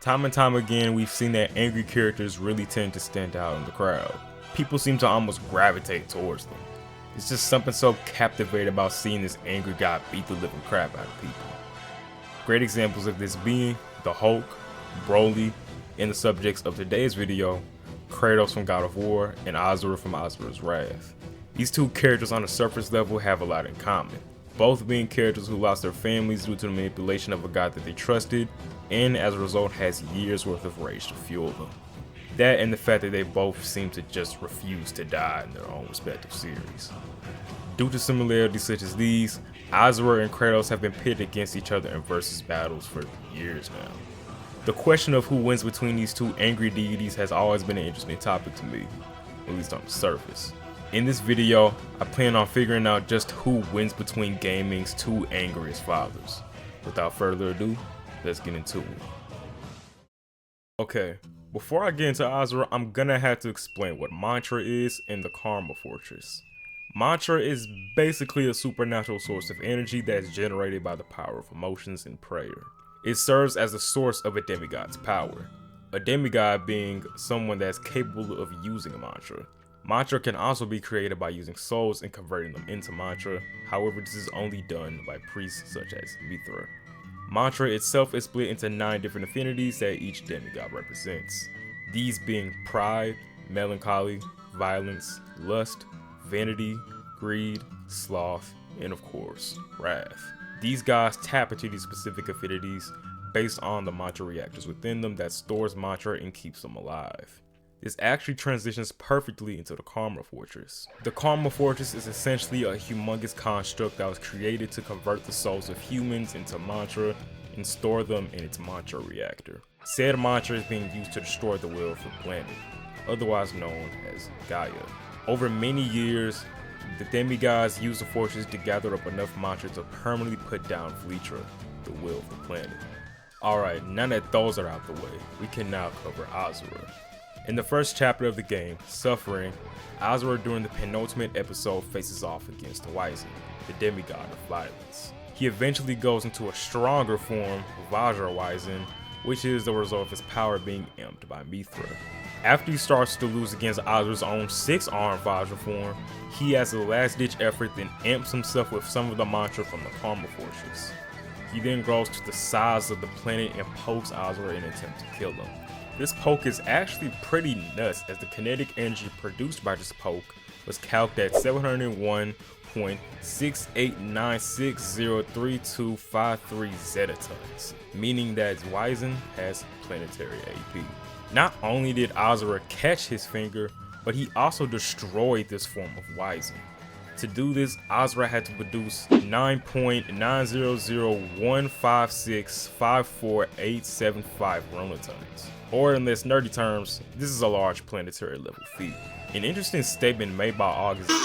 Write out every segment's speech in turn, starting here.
Time and time again, we've seen that angry characters really tend to stand out in the crowd. People seem to almost gravitate towards them. It's just something so captivating about seeing this angry guy beat the living crap out of people. Great examples of this being the Hulk, Broly, and the subjects of today's video, Kratos from God of War and Asura from Asura's Wrath. These two characters on the surface level have a lot in common, both being characters who lost their families due to the manipulation of a god that they trusted, and as a result has years worth of rage to fuel them. That and the fact that they both seem to just refuse to die in their own respective series. Due to similarities such as these, Asura and Kratos have been pitted against each other in versus battles for years now. The question of who wins between these two angry deities has always been an interesting topic to me, at least on the surface. In this video, I plan on figuring out just who wins between gaming's two angriest fathers. Without further ado, let's get into it. Okay, before I get into Asura, I'm gonna have to explain what mantra is and the Karma Fortress. Mantra is basically a supernatural source of energy that is generated by the power of emotions and prayer. It serves as the source of a demigod's power, a demigod being someone that's capable of using a mantra. Mantra can also be created by using souls and converting them into mantra, however this is only done by priests such as Mithra. Mantra itself is split into 9 different affinities that each demigod represents, these being pride, melancholy, violence, lust, vanity, greed, sloth, and of course, wrath. These gods tap into these specific affinities based on the mantra reactors within them that stores mantra and keeps them alive. This actually transitions perfectly into the Karma Fortress. The Karma Fortress is essentially a humongous construct that was created to convert the souls of humans into mantra and store them in its mantra reactor. Said mantra is being used to destroy the will of the planet, otherwise known as Gaia. Over many years, the demigods used the fortress to gather up enough mantra to permanently put down Vlitra, the will of the planet. Alright, now that those are out the way, we can now cover Asura. In the first chapter of the game, Suffering, Asura during the penultimate episode faces off against Wyzen, the demigod of violence. He eventually goes into a stronger form, Vajra Wyzen, which is the result of his power being amped by Mithra. After he starts to lose against Asura's own 6-armed Vajra form, he has a last-ditch effort then amps himself with some of the mantra from the Karma Fortress. He then grows to the size of the planet and pokes Asura in an attempt to kill him. This poke is actually pretty nuts, as the kinetic energy produced by this poke was calculated at 701.6896032353 zetatons, meaning that Wyzen has planetary AP. Not only did Asura catch his finger, but he also destroyed this form of Wyzen. To do this, Asura had to produce 9.90015654875 ronatons. Or in less nerdy terms, this is a large planetary level feat. An interesting statement made by August is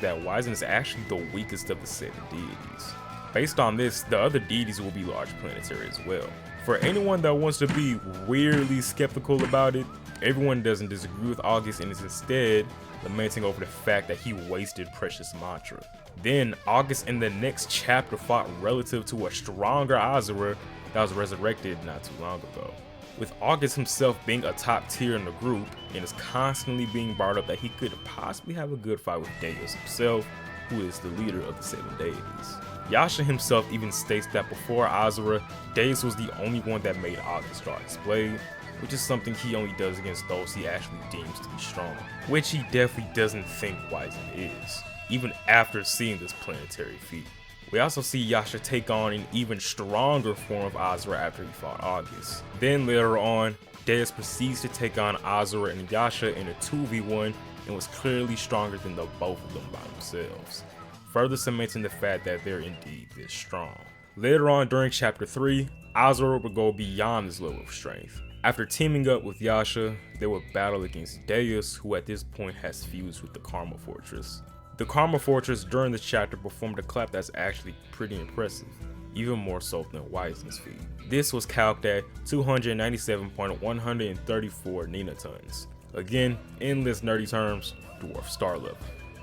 that Wyzen is actually the weakest of the 7 deities. Based on this, the other deities will be large planetary as well. For anyone that wants to be weirdly skeptical about it, everyone doesn't disagree with August and is instead lamenting over the fact that he wasted precious mantra. Then August in the next chapter fought relative to a stronger Asura that was resurrected not too long ago, with August himself being a top tier in the group and is constantly being brought up that he could possibly have a good fight with Deus himself, who is the leader of the 7 deities. Yasha himself even states that before Asura, Deus was the only one that made August draw his blade, which is something he only does against those he actually deems to be strong, which he definitely doesn't think Wyzen is, even after seeing this planetary feat. We also see Yasha take on an even stronger form of Asura after he fought August. Then later on, Deus proceeds to take on Asura and Yasha in a 2v1 and was clearly stronger than the both of them by themselves, further cementing the fact that they're indeed this strong. Later on during chapter 3, Asura would go beyond this level of strength. After teaming up with Yasha, they would battle against Deus, who at this point has fused with the Karma Fortress. The Karma Fortress during this chapter performed a clap that's actually pretty impressive, even more so than Wyzen's feat. This was calced at 297.134 ninatons. Again, in less nerdy terms, dwarf star level.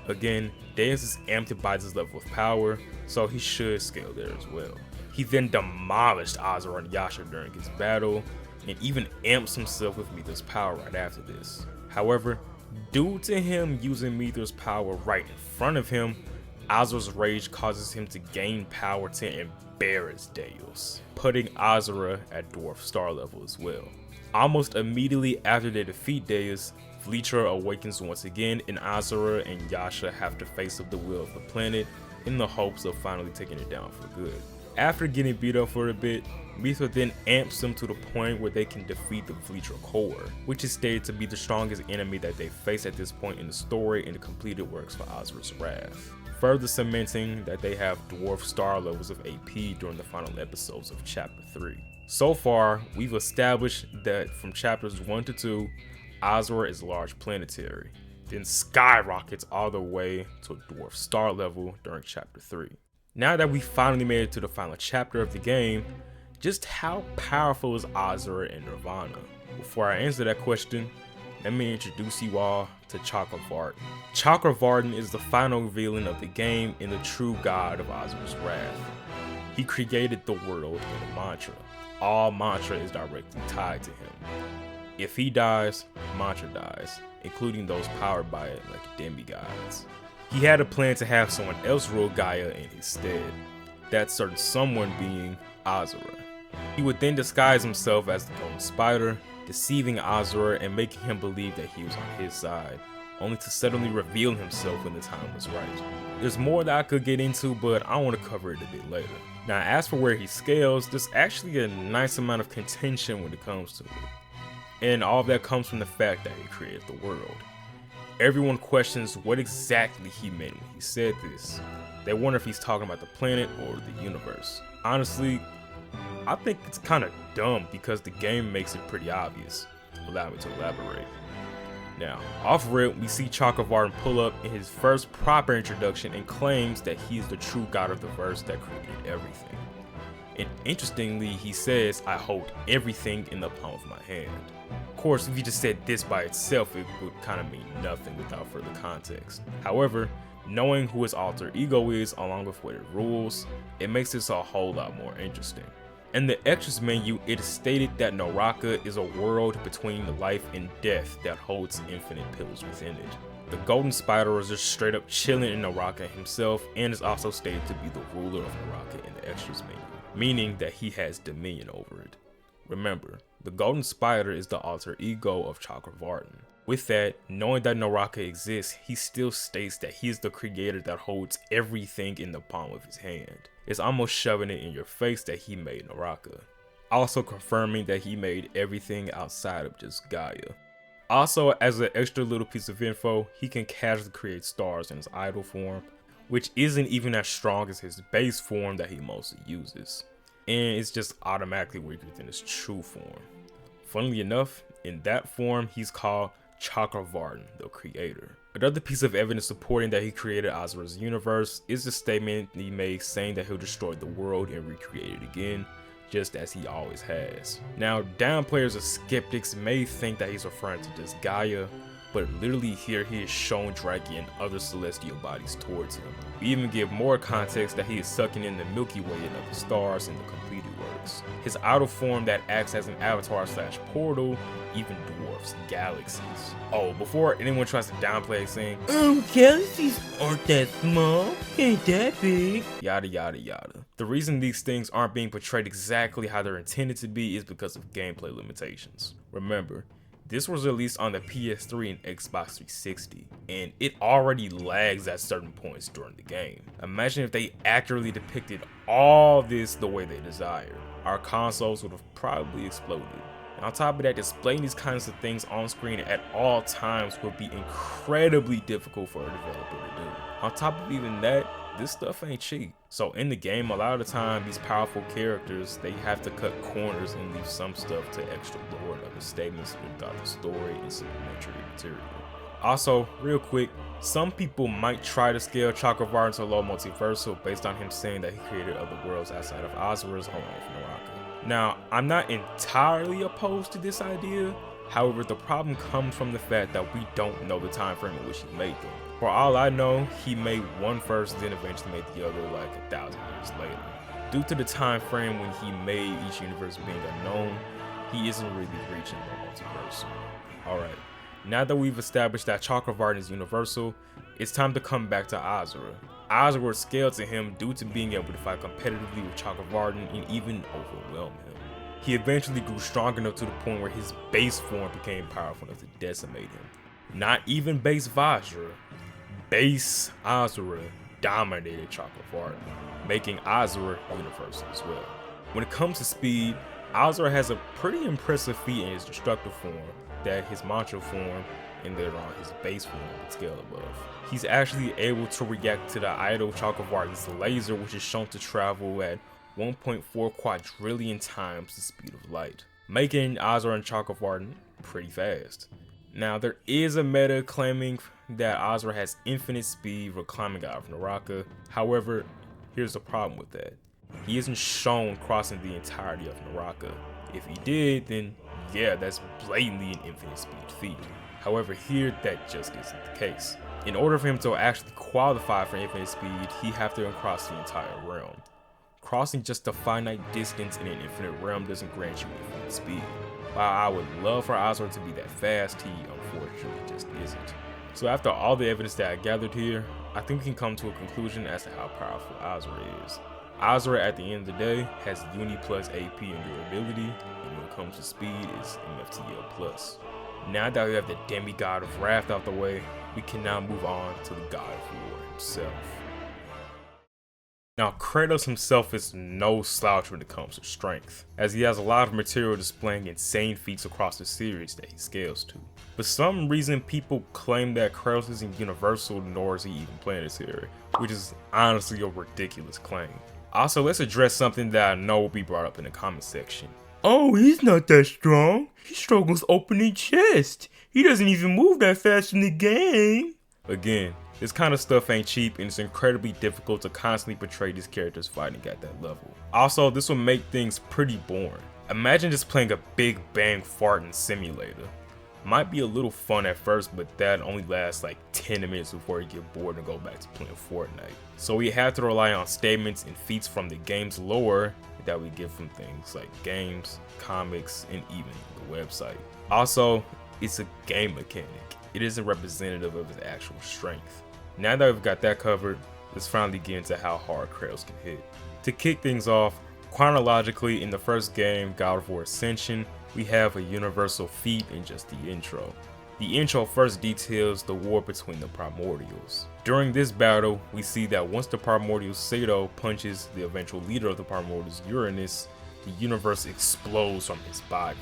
Again, Deus is amped by this level of power, so he should scale there as well. He then demolished Asura and Yasha during his battle, and even amps himself with Mithra's power right after this. However, due to him using Mithra's power right in front of him, Asura's rage causes him to gain power to embarrass Deus, putting Asura at dwarf star level as well. Almost immediately after they defeat Deus, Vlitra awakens once again, and Asura and Yasha have to face up the will of the planet in the hopes of finally taking it down for good. After getting beat up for a bit, Mithra then amps them to the point where they can defeat the Vlitra core, which is stated to be the strongest enemy that they face at this point in the story in the completed works for Asura's Wrath, further cementing that they have dwarf star levels of AP during the final episodes of Chapter 3. So far, we've established that from chapters 1 to 2, Asura is large planetary, then skyrockets all the way to a dwarf star level during Chapter 3. Now that we finally made it to the final chapter of the game, just how powerful is Asura in Nirvana? Before I answer that question, let me introduce you all to Chakravartin. Chakravartin is the final villain of the game and the true god of Asura's Wrath. He created the world in a mantra. All mantra is directly tied to him. If he dies, mantra dies, including those powered by it like demigods. He had a plan to have someone else rule Gaia in his stead, that certain someone being Asura. He would then disguise himself as the Golden Spider, deceiving Asura and making him believe that he was on his side, only to suddenly reveal himself when the time was right. There's more that I could get into, but I want to cover it a bit later. Now, as for where he scales, there's actually a nice amount of contention when it comes to it. And all of that comes from the fact that he created the world. Everyone questions what exactly he meant when he said this. They wonder if he's talking about the planet or the universe. Honestly, I think it's kind of dumb because the game makes it pretty obvious. Allow me to elaborate. Now, off rip, we see Chakravartin pull up in his first proper introduction and claims that he's the true god of the verse that created everything. And interestingly, he says, "I hold everything in the palm of my hand." Of course, if you just said this by itself, it would kind of mean nothing without further context. However, knowing who his alter ego is along with what it rules, it makes this a whole lot more interesting. In the extras menu, it is stated that Naraka is a world between life and death that holds infinite pillars within it. The Golden Spider is just straight up chilling in Naraka himself and is also stated to be the ruler of Naraka in the extras menu, meaning that he has dominion over it. Remember, the Golden Spider is the alter ego of Chakravartin. With that, knowing that Naraka exists, he still states that he is the creator that holds everything in the palm of his hand. It's almost shoving it in your face that he made Naraka. Also confirming that he made everything outside of just Gaia. Also, as an extra little piece of info, he can casually create stars in his idle form, which isn't even as strong as his base form that he mostly uses. And it's just automatically weaker than his true form. Funnily enough, in that form, he's called Chakravartin, the creator. Another piece of evidence supporting that he created Asura's universe is the statement he made saying that he'll destroy the world and recreate it again, just as he always has. Now, down players or skeptics may think that he's referring to just Gaia, but literally here he is showing Draki and other celestial bodies towards him. We even give more context that he is sucking in the Milky Way and other stars in the completed works. His outer form that acts as an avatar / portal even dwarfs galaxies. Oh, before anyone tries to downplay saying, galaxies aren't that small, ain't that big, yada yada yada. The reason these things aren't being portrayed exactly how they're intended to be is because of gameplay limitations. Remember, this was released on the PS3 and Xbox 360, and it already lags at certain points during the game. Imagine if they accurately depicted all this the way they desired. Our consoles would have probably exploded. And on top of that, displaying these kinds of things on screen at all times would be incredibly difficult for a developer to do. On top of even that, this stuff ain't cheap. So in the game, a lot of the time, these powerful characters, they have to cut corners and leave some stuff to extra lore and other statements without the story and supplementary material. Also, real quick, some people might try to scale Chakravartin to low multiversal based on him saying that he created other worlds outside of Asura's home of Naraka. Now, I'm not entirely opposed to this idea. However, the problem comes from the fact that we don't know the time frame in which he made them. For all I know, he made one first, then eventually made the other like 1,000 years later. Due to the time frame when he made each universe being unknown, he isn't really reaching the multiverse. Alright, now that we've established that Chakravartin is universal, it's time to come back to Asura. Asura scaled to him due to being able to fight competitively with Chakravartin and even overwhelm him. He eventually grew strong enough to the point where his base form became powerful enough to decimate him. Not even base Vajra, base Asura dominated Chakravartin, making Asura universal as well. When it comes to speed, Asura has a pretty impressive feat in his destructive form that his mantra form and later on his base form would scale above. He's actually able to react to the idol Chakravartin's laser, which is shown to travel at 1.4 quadrillion times the speed of light, making Asura and Chakravartin pretty fast. Now there is a meta claiming that Asura has infinite speed for climbing out of Naraka. However, here's the problem with that. He isn't shown crossing the entirety of Naraka. If he did, then yeah, that's blatantly an infinite speed feat. However, here that just isn't the case. In order for him to actually qualify for infinite speed, he'd have to cross the entire realm. Crossing just a finite distance in an infinite realm doesn't grant you infinite speed. While I would love for Asura to be that fast, he unfortunately just isn't. So after all the evidence that I gathered here, I think we can come to a conclusion as to how powerful Asura is. Asura at the end of the day has Uni plus AP and durability, and when it comes to speed is MFTL plus. Now that we have the demigod of wrath out the way, we can now move on to the god of war himself. Now Kratos himself is no slouch when it comes to strength, as he has a lot of material displaying insane feats across the series that he scales to. For some reason people claim that Kratos isn't universal, nor is he even planetary, which is honestly a ridiculous claim. Also, let's address something that I know will be brought up in the comment section. Oh, he's not that strong. He struggles opening chest. He doesn't even move that fast in the game. Again, this kind of stuff ain't cheap, and it's incredibly difficult to constantly portray these characters fighting at that level. Also, this will make things pretty boring. Imagine just playing a big bang farting simulator. Might be a little fun at first, but that only lasts like 10 minutes before you get bored and go back to playing Fortnite. So we have to rely on statements and feats from the game's lore that we get from things like games, comics, and even the website. Also, it's a game mechanic. It isn't representative of his actual strength. Now that we've got that covered, let's finally get into how hard Kratos can hit. To kick things off, chronologically in the first game, God of War Ascension, we have a universal feat in just the intro. The intro first details the war between the Primordials. During this battle, we see that once the Primordial Sato punches the eventual leader of the Primordials, Uranus, the universe explodes from his body.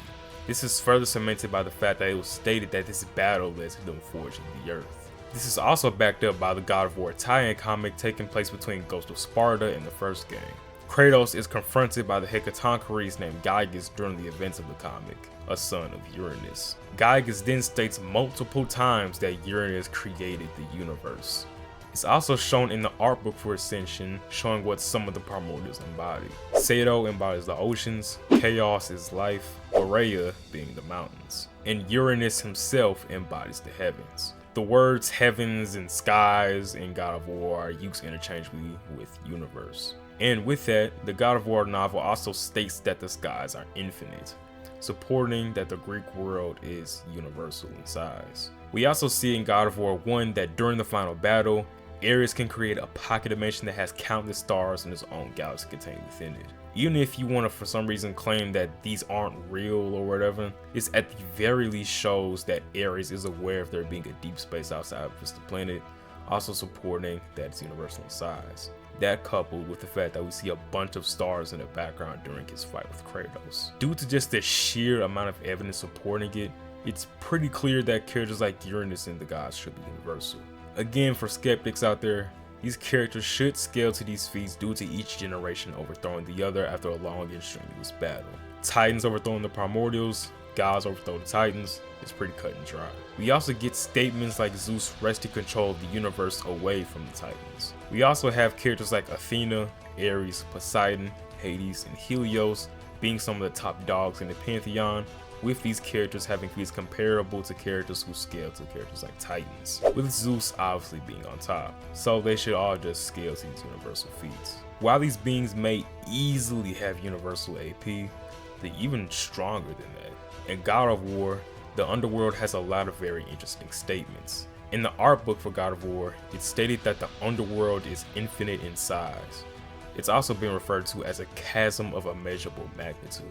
This is further cemented by the fact that it was stated that this battle led to them forging the earth. This is also backed up by the God of War tie-in comic taking place between Ghost of Sparta in the first game. Kratos is confronted by the Hecatoncheires named Gygas during the events of the comic, a son of Uranus. Gygas then states multiple times that Uranus created the universe. It's also shown in the art book for Ascension, showing what some of the Primordials embody. Sato embodies the oceans, Chaos is life, Aurea being the mountains, and Uranus himself embodies the heavens. The words heavens and skies in God of War are used interchangeably with universe. And with that, the God of War novel also states that the skies are infinite, supporting that the Greek world is universal in size. We also see in God of War 1 that during the final battle, Ares can create a pocket dimension that has countless stars in its own galaxy contained within it. Even if you want to for some reason claim that these aren't real or whatever, this at the very least shows that Ares is aware of there being a deep space outside of just the planet, also supporting that it's universal in size. That coupled with the fact that we see a bunch of stars in the background during his fight with Kratos. Due to just the sheer amount of evidence supporting it, it's pretty clear that characters like Uranus and the gods should be universal. Again, for skeptics out there, these characters should scale to these feats due to each generation overthrowing the other after a long and strenuous battle. Titans overthrowing the Primordials, gods overthrow the Titans. It's pretty cut and dry. We also get statements like Zeus wrested control of the universe away from the Titans. We also have characters like Athena, Ares, Poseidon, Hades, and Helios being some of the top dogs in the Pantheon, with these characters having feats comparable to characters who scale to characters like Titans, with Zeus obviously being on top, so they should all just scale to these universal feats. While these beings may easily have universal AP, they're even stronger than that. In God of War, the underworld has a lot of very interesting statements. In the art book for God of War, it's stated that the underworld is infinite in size. It's also been referred to as a chasm of immeasurable magnitude.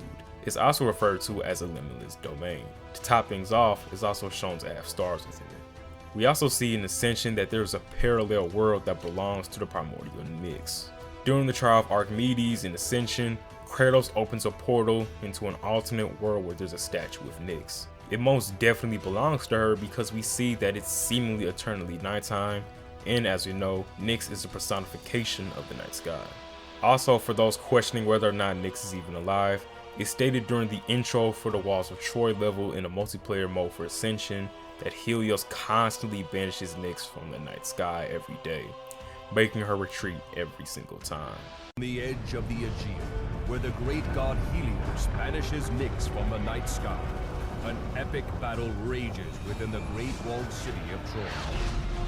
It's also referred to as a limitless domain. To top things off, it's also shown to have stars within it. We also see in Ascension that there's a parallel world that belongs to the primordial Nyx. During the trial of Archimedes in Ascension, Kratos opens a portal into an alternate world where there's a statue of Nyx. It most definitely belongs to her because we see that it's seemingly eternally nighttime, and as we know, Nyx is the personification of the night sky. Also, for those questioning whether or not Nyx is even alive, it's stated during the intro for the Walls of Troy level in a multiplayer mode for Ascension that Helios constantly banishes Nyx from the night sky every day, making her retreat every single time. On the edge of the Aegean, where the great god Helios banishes Nyx from the night sky, an epic battle rages within the great walled city of Troy.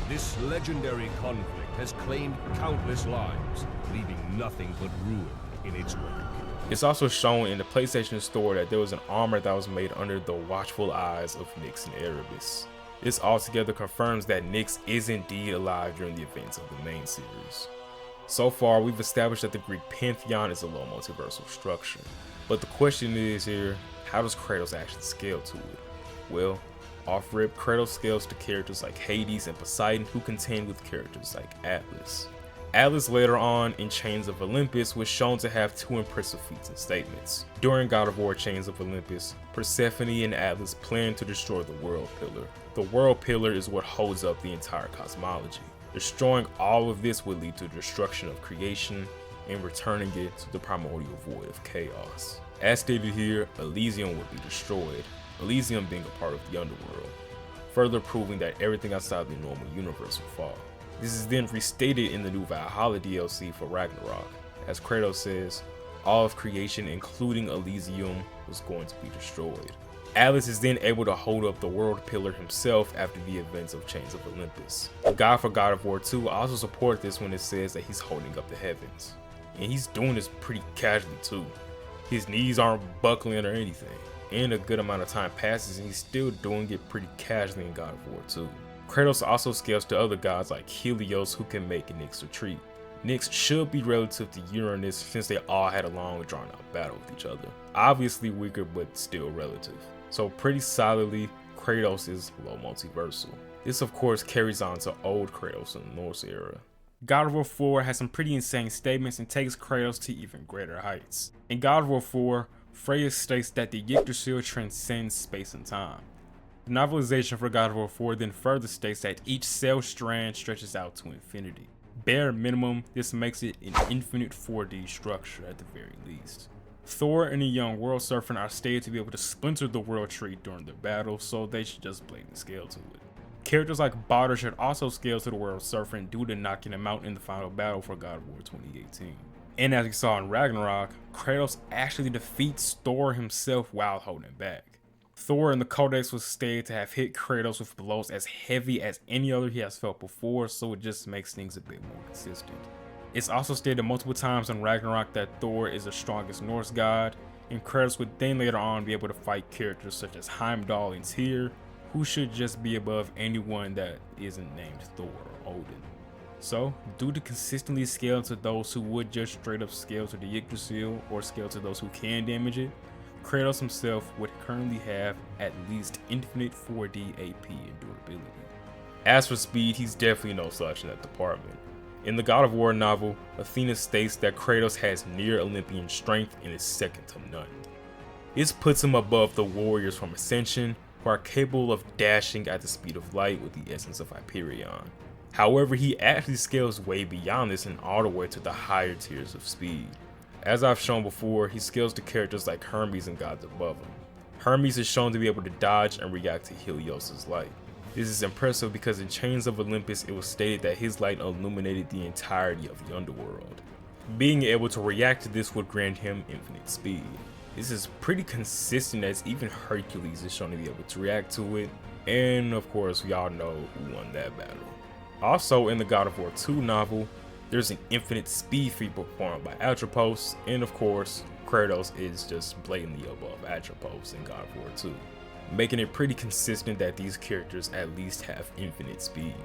This legendary conflict has claimed countless lives, leaving nothing but ruin in its wake. It's also shown in the PlayStation Store that there was an armor that was made under the watchful eyes of Nyx and Erebus. This altogether confirms that Nyx is indeed alive during the events of the main series. So far, we've established that the Greek pantheon is a low multiversal structure. But the question is here, how does Kratos actually scale to it? Well, off-rip, Kratos scales to characters like Hades and Poseidon, who contend with characters like Atlas. Atlas later on in Chains of Olympus was shown to have two impressive feats and statements. During God of War Chains of Olympus, Persephone and Atlas plan to destroy the World Pillar. The World Pillar is what holds up the entire cosmology. Destroying all of this would lead to the destruction of creation and returning it to the primordial void of chaos. As stated here, Elysium would be destroyed, Elysium being a part of the underworld, further proving that everything outside the normal universe will fall. This is then restated in the new Valhalla DLC for Ragnarok, as Kratos says, all of creation including Elysium was going to be destroyed. Atlas is then able to hold up the World Pillar himself after the events of Chains of Olympus. The God for God of War 2 also supports this when it says that he's holding up the heavens. And he's doing this pretty casually too. His knees aren't buckling or anything. And a good amount of time passes and he's still doing it pretty casually in God of War 2. Kratos also scales to other gods like Helios, who can make Nyx retreat. Nyx should be relative to Uranus since they all had a long drawn out battle with each other. Obviously weaker but still relative. So pretty solidly, Kratos is low multiversal. This of course carries on to old Kratos in the Norse era. God of War 4 has some pretty insane statements and takes Kratos to even greater heights. In God of War 4, Freya states that the Yggdrasil transcends space and time. The novelization for God of War 4 then further states that each cell strand stretches out to infinity. Bare minimum, this makes it an infinite 4D structure at the very least. Thor and the young World Serpent are stated to be able to splinter the World Tree during their battle, so they should just blatantly scale to it. Characters like Baldur should also scale to the World Serpent due to knocking him out in the final battle for God of War 2018. And as we saw in Ragnarok, Kratos actually defeats Thor himself while holding back. Thor in the Codex was stated to have hit Kratos with blows as heavy as any other he has felt before, so it just makes things a bit more consistent. It's also stated multiple times in Ragnarok that Thor is the strongest Norse god, and Kratos would then later on be able to fight characters such as Heimdall and Tyr, who should just be above anyone that isn't named Thor or Odin. So, due to consistently scaling to those who would just straight up scale to the Yggdrasil or scale to those who can damage it, Kratos himself would currently have at least infinite 4D AP and durability. As for speed, he's definitely no slouch in that department. In the God of War novel, Athena states that Kratos has near Olympian strength and is second to none. This puts him above the warriors from Ascension, who are capable of dashing at the speed of light with the essence of Hyperion. However, he actually scales way beyond this and all the way to the higher tiers of speed. As I've shown before, he scales to characters like Hermes and gods above him. Hermes is shown to be able to dodge and react to Helios' light. This is impressive because in Chains of Olympus it was stated that his light illuminated the entirety of the underworld. Being able to react to this would grant him infinite speed. This is pretty consistent as even Hercules is shown to be able to react to it, and of course we all know who won that battle. Also in the God of War 2 novel, there's an infinite speed feat performed by Atropos, and of course Kratos is just blatantly above Atropos in God of War 2, making it pretty consistent that these characters at least have infinite speed.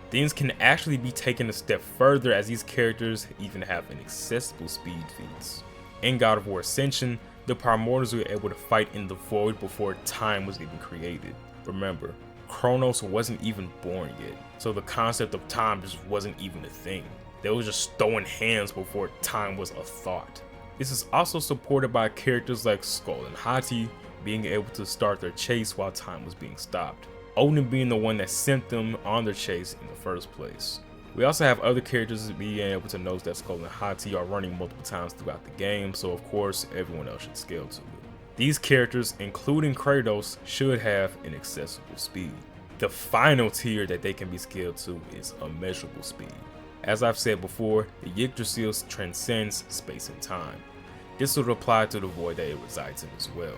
Things can actually be taken a step further as these characters even have inaccessible speed feats. In God of War Ascension, the Primordials were able to fight in the void before time was even created. Remember, Kronos wasn't even born yet, so the concept of time just wasn't even a thing. They were just throwing hands before time was a thought. This is also supported by characters like Skull and Hati being able to start their chase while time was being stopped, Odin being the one that sent them on their chase in the first place. We also have other characters being able to notice that Skull and Hati are running multiple times throughout the game, so of course everyone else should scale to it. These characters, including Kratos, should have inaccessible speed. The final tier that they can be scaled to is immeasurable speed. As I've said before, the Yggdrasil transcends space and time. This would apply to the void that it resides in as well.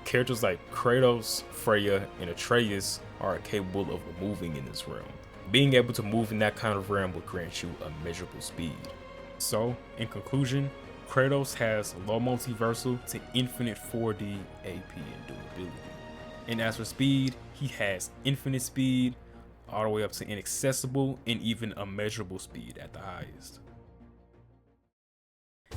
Characters like Kratos, Freya, and Atreus are capable of moving in this realm. Being able to move in that kind of realm will grant you immeasurable speed. So, in conclusion, Kratos has low multiversal to infinite 4D AP and durability. And as for speed, he has infinite speed, all the way up to inaccessible and even immeasurable speed at the highest.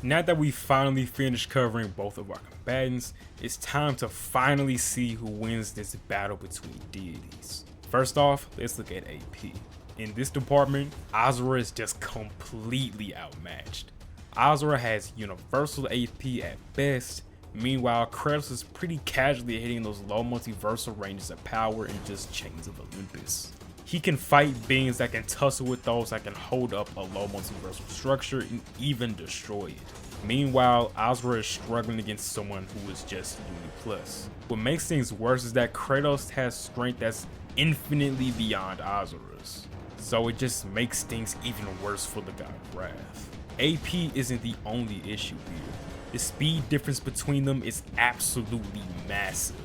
Now that we finally finished covering both of our combatants, it's time to finally see who wins this battle between deities. First off, let's look at AP. In this department, Asura is just completely outmatched. Asura has universal AP at best, meanwhile Kratos is pretty casually hitting those low multiversal ranges of power in just Chains of Olympus. He can fight beings that can tussle with those that can hold up a low multiversal structure and even destroy it. Meanwhile, Asura is struggling against someone who is just Uni+. What makes things worse is that Kratos has strength that's infinitely beyond Asura's, so it just makes things even worse for the God of Wrath. AP isn't the only issue here. The speed difference between them is absolutely massive.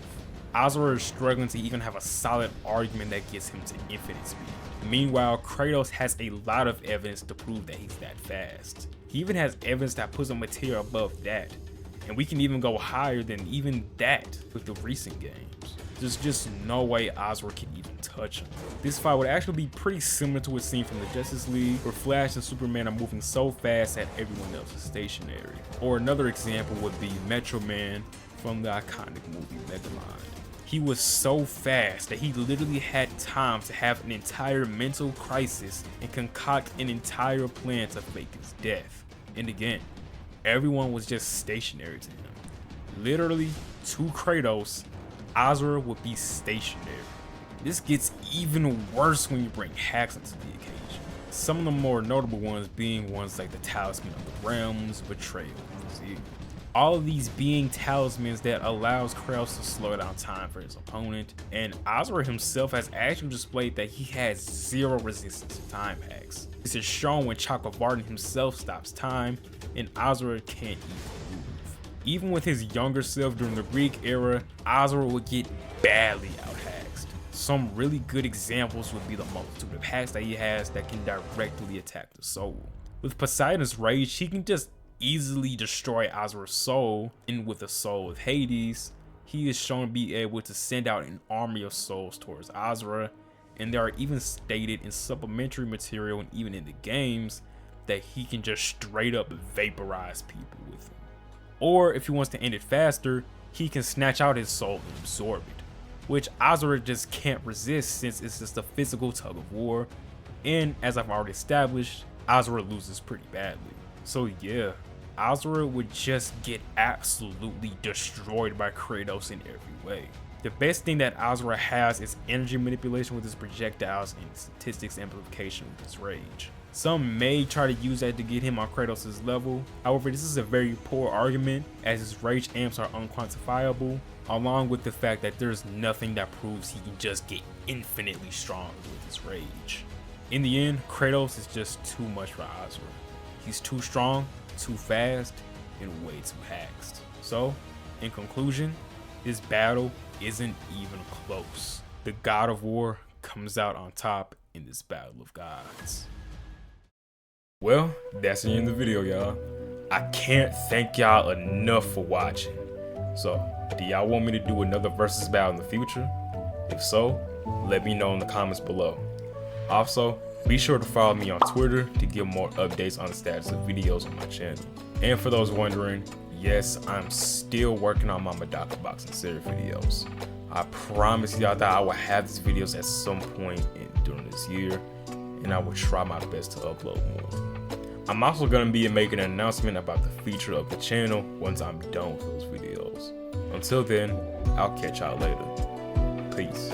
Asura is struggling to even have a solid argument that gets him to infinite speed. Meanwhile, Kratos has a lot of evidence to prove that he's that fast. He even has evidence that puts him a tier above that, and we can even go higher than even that with the recent games. There's just no way Asura can even touch him. This fight would actually be pretty similar to a scene from the Justice League where Flash and Superman are moving so fast that everyone else is stationary. Or another example would be Metro Man from the iconic movie Megamind. He was so fast that he literally had time to have an entire mental crisis and concoct an entire plan to fake his death. And again, everyone was just stationary to him. Literally, to Kratos, Asura would be stationary. This gets even worse when you bring hacks into the occasion. Some of the more notable ones being ones like the Talisman of the Realms, Betrayal, and Zeal. All of these being talismans that allows Kratos to slow down time for his opponent, and Asura himself has actually displayed that he has zero resistance to time hacks. This is shown when Chakravartin himself stops time, and Asura can't even move. Even with his younger self during the Greek era, Asura would get badly out-hacked. Some really good examples would be the multitude of hacks that he has that can directly attack the soul. With Poseidon's Rage, he can just easily destroy Asura's soul, and with the soul of Hades, he is shown to be able to send out an army of souls towards Asura, and there are even stated in supplementary material and even in the games that he can just straight up vaporize people with them. Or if he wants to end it faster, he can snatch out his soul and absorb it, which Asura just can't resist since it's just a physical tug of war, and as I've already established, Asura loses pretty badly. So yeah, Asura would just get absolutely destroyed by Kratos in every way. The best thing that Asura has is energy manipulation with his projectiles and statistics amplification with his rage. Some may try to use that to get him on Kratos' level, however this is a very poor argument as his rage amps are unquantifiable, along with the fact that there's nothing that proves he can just get infinitely strong with his rage. In the end, Kratos is just too much for Asura. He's too strong, too fast, and way too hacked. So, In conclusion, this battle isn't even close. The God of War comes out on top in this battle of gods. Well, that's the end of the video, y'all. I can't thank y'all enough for watching. So, do y'all want me to do another versus battle in the future? If so, let me know in the comments below. Also, be sure to follow me on Twitter to get more updates on the status of videos on my channel. And for those wondering, yes, I'm still working on my Medaka boxing series videos. I promise y'all that I will have these videos at some point during this year, and I will try my best to upload more. I'm also going to be making an announcement about the future of the channel once I'm done with those videos. Until then, I'll catch y'all later. Peace.